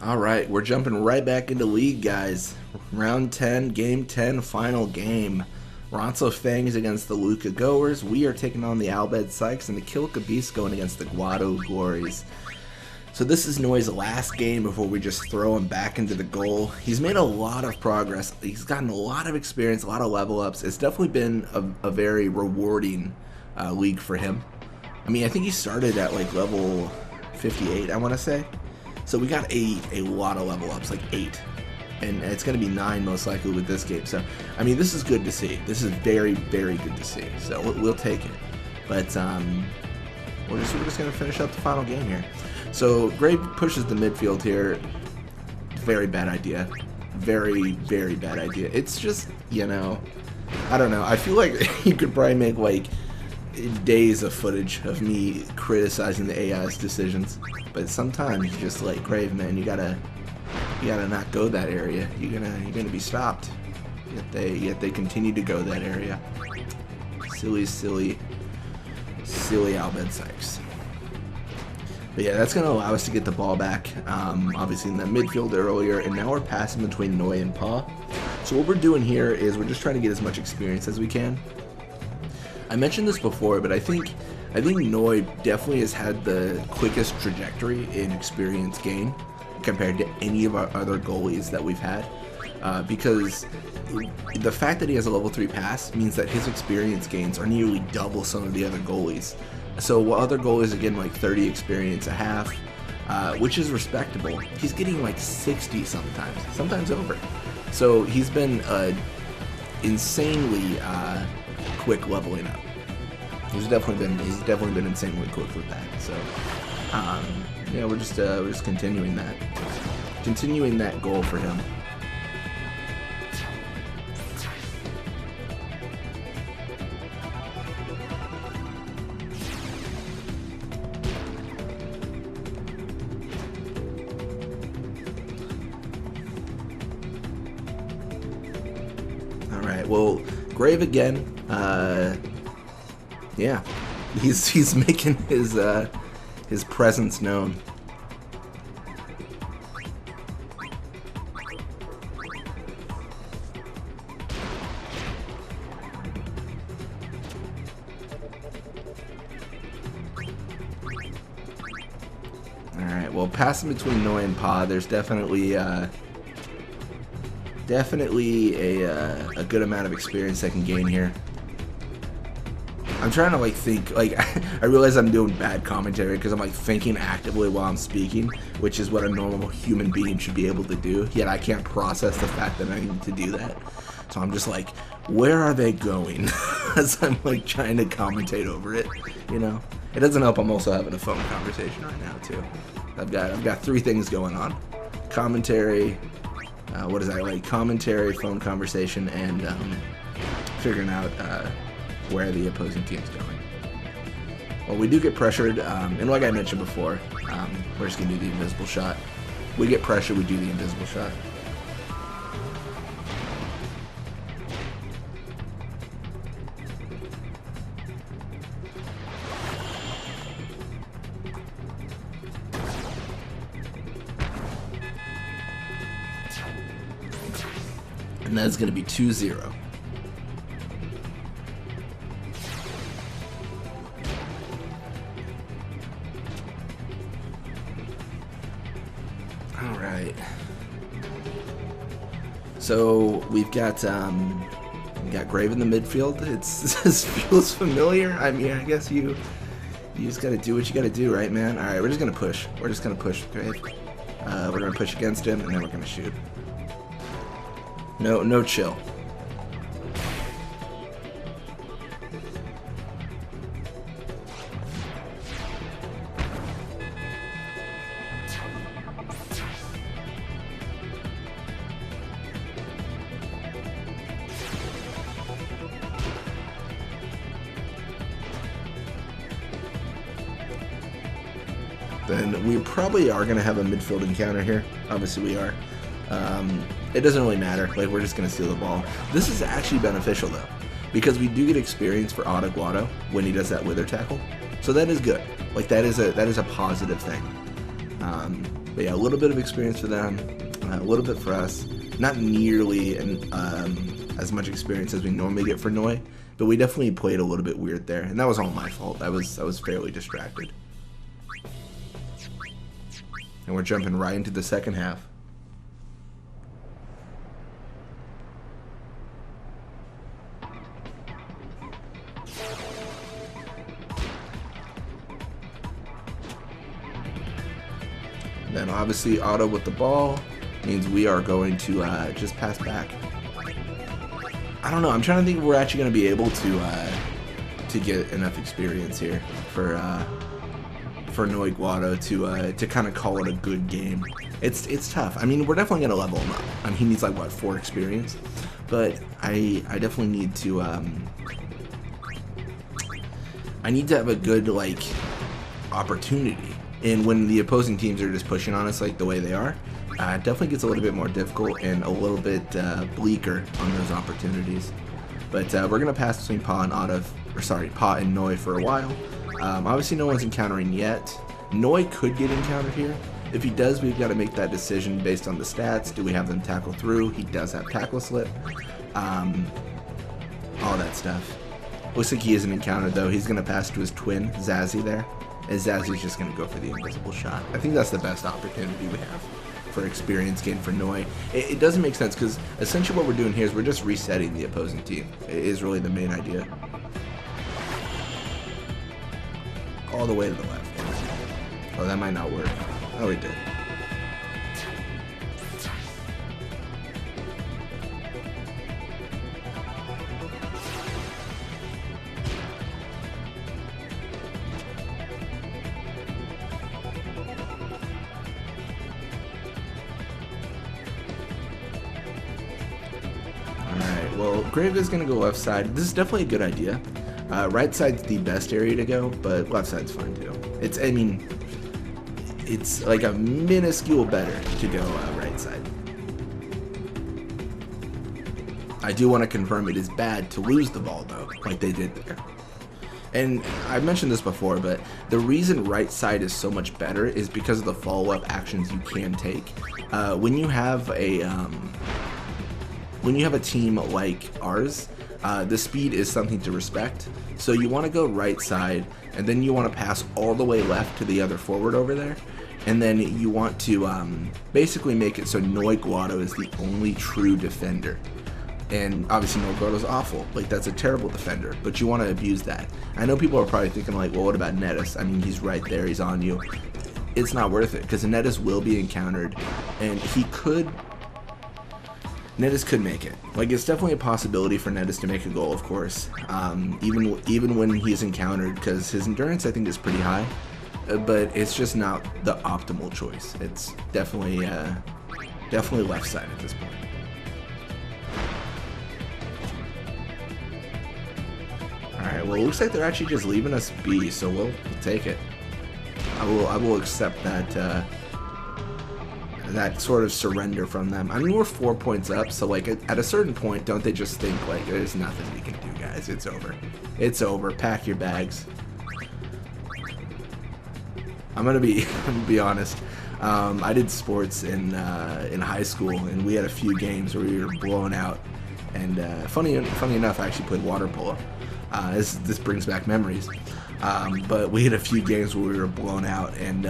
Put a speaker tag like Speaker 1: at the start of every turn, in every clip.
Speaker 1: Alright, we're jumping right back into League, guys. Round 10, Game 10, final game. Ronso Fangs against the Luca Goers. We are taking on the Albed Sykes, and the Kilka Beast going against the Guado Glories. So this is Noy's last game before we just throw him back into the goal. He's made a lot of progress. He's gotten a lot of experience, a lot of level ups. It's definitely been a very rewarding league for him. I mean, I think he started at like level 58, I want to say. So we got a lot of level ups, like 8. And it's going to be 9 most likely with this game. So, I mean, this is good to see. This is very, very good to see. So we'll take it. But we're just going to finish up the final game here. So Gray pushes the midfield here. Very bad idea. Very, very bad idea. It's just, you know, I don't know. I feel like you could probably make like days of footage of me criticizing the AI's decisions, but sometimes you just like, Grave, man, you gotta not go that area. You're gonna be stopped. Yet they continue to go that area. Silly Albed Sykes. But yeah, that's gonna allow us to get the ball back. Obviously in the midfield earlier, and now we're passing between Noy and Pa. So what we're doing here is we're just trying to get as much experience as we can. I mentioned this before, but I think Noy definitely has had the quickest trajectory in experience gain compared to any of our other goalies that we've had, because the fact that he has a level 3 pass means that his experience gains are nearly double some of the other goalies. So while other goalies are getting like 30 experience a half, which is respectable, he's getting like 60 sometimes over. So he's been insanely quick leveling up. He's definitely been insanely quick with that. So yeah, we're just continuing that goal for him. All right, well, Grave again. Yeah, he's making his presence known. All right, well, passing between Noy and Pa, there's definitely a good amount of experience I can gain here. I'm trying to like think, like I realize I'm doing bad commentary because I'm like thinking actively while I'm speaking, which is what a normal human being should be able to do, yet I can't process the fact that I need to do that. So I'm just like, where are they going? As I'm like trying to commentate over it, you know? It doesn't help I'm also having a phone conversation right now too. I've got 3 things going on. Commentary, what is that, like commentary, phone conversation, and figuring out where the opposing team's going. Well, we do get pressured, and like I mentioned before, we're just going to do the invisible shot. We get pressured, we do the invisible shot. And that's going to be 2-0. Alright. So we've got Grave in the midfield. This feels familiar. I mean, I guess you just gotta do what you gotta do, right, man? Alright, we're just gonna push. We're just gonna push Grave. We're gonna push against him, and then we're gonna shoot. No chill. Then we probably are going to have a midfield encounter here. Obviously we are. It doesn't really matter. Like, we're just going to steal the ball. This is actually beneficial, though, because we do get experience for Noy Guado when he does that wither tackle. So that is good. Like, that is a positive thing. But yeah, a little bit of experience for them, a little bit for us. Not nearly as much experience as we normally get for Noy, but we definitely played a little bit weird there, and that was all my fault. I was fairly distracted. And we're jumping right into the second half. Then obviously auto with the ball means we are going to just pass back. I don't know. I'm trying to think if we're actually going to be able to get enough experience here for Noy Guado to kind of call it a good game. It's tough. I mean, we're definitely going to level him up. I mean, he needs like what, 4 experience, but I definitely need to I need to have a good like opportunity. And when the opposing teams are just pushing on us like the way they are, it definitely gets a little bit more difficult and a little bit bleaker on those opportunities. But we're gonna pass between Pa and Noy for a while. Obviously, no one's encountering yet. Noy could get encountered here. If he does, we've got to make that decision based on the stats. Do we have them tackle through? He does have tackle slip. All that stuff. Looks like he isn't encountered though. He's gonna pass to his twin Zazzy there. And Zazzy's just going to go for the invisible shot. I think that's the best opportunity we have for experience gain for Noy. It doesn't make sense because essentially what we're doing here is we're just resetting the opposing team. It is really the main idea. All the way to the left. Oh, that might not work. Oh, it did. Well, Grave is going to go left side. This is definitely a good idea. Right side's the best area to go, but left side's fine too. I mean, it's like a minuscule better to go right side. I do want to confirm it is bad to lose the ball though, like they did there. And I've mentioned this before, but the reason right side is so much better is because of the follow-up actions you can take. When you have a team like ours, the speed is something to respect. So you want to go right side, and then you want to pass all the way left to the other forward over there. And then you want to basically make it so Noy Guado is the only true defender. And obviously Noy Guado's awful. Like, that's a terrible defender, but you want to abuse that. I know people are probably thinking like, well, what about Nettis? I mean, he's right there, he's on you. It's not worth it, because Nettis will be encountered, and Nettis could make it. Like, it's definitely a possibility for Nettis to make a goal, of course, even when he's encountered, because his endurance, I think, is pretty high, but it's just not the optimal choice. It's definitely left side at this point. Alright, well, it looks like they're actually just leaving us be, so we'll take it. I will accept that that sort of surrender from them. I mean, we're 4 points up, so like at a certain point, don't they just think like there's nothing we can do, guys? It's over. It's over. Pack your bags. I'm gonna be honest. I did sports in high school, and we had a few games where we were blown out. And funny enough, I actually played water polo. This brings back memories. But we had a few games where we were blown out, and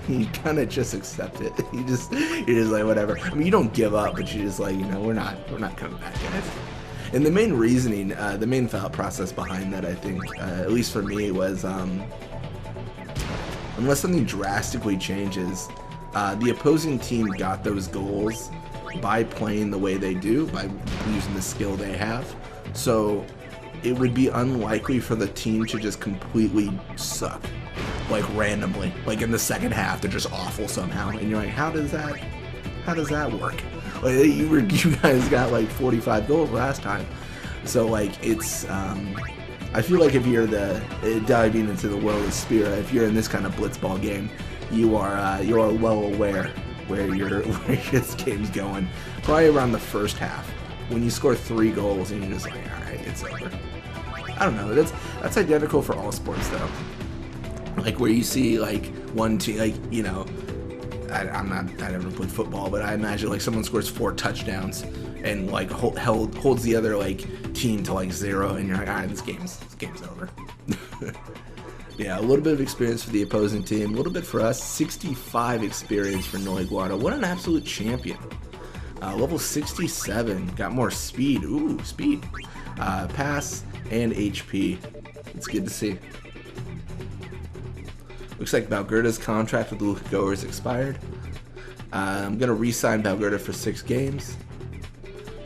Speaker 1: you kind of just accept it. You're just like, whatever. I mean, you don't give up, but you're just like, you know, we're not coming back, guys. And the main reasoning, the main thought process behind that, I think, at least for me, was unless something drastically changes, the opposing team got those goals by playing the way they do, by using the skill they have. So it would be unlikely for the team to just completely suck, like randomly, like in the second half they're just awful somehow, and you're like, how does that work? Like, you guys got like 45 goals last time. So like, it's I feel like if you're diving into the world of Spira, if you're in this kind of blitzball game, you are well aware where this game's going. Probably around the first half, when you score 3 goals and you're just like, all right, it's over. I don't know. That's identical for all sports though. Like, where you see like one team, like, you know, I never played football, but I imagine like someone scores 4 touchdowns and like holds the other like team to like 0, and you're like, all right, this game's over. Yeah, a little bit of experience for the opposing team, a little bit for us. 65 experience for Noy Guado. What an absolute champion. Level 67, got more speed. Ooh, speed. Pass and HP. It's good to see. Looks like Valgerda's contract with the Luka Goers expired. I'm going to re-sign Valgerda for 6 games.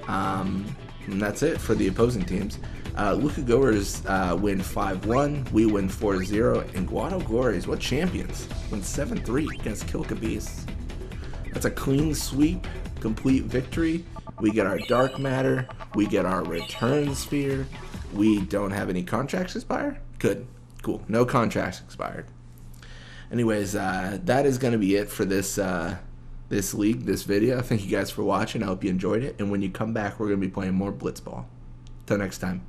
Speaker 1: And that's it for the opposing teams. Luka Goers win 5-1. We win 4-0. And Guado Glories, what champions? Win 7-3 against Kilka Beasts. That's a clean sweep. Complete victory. We get our dark matter. We get our return sphere. We don't have any contracts expire. Good. Cool. No contracts expired. Anyways, that is going to be it for this this league, this video. Thank you guys for watching. I hope you enjoyed it. And when you come back, we're going to be playing more Blitzball. Till next time.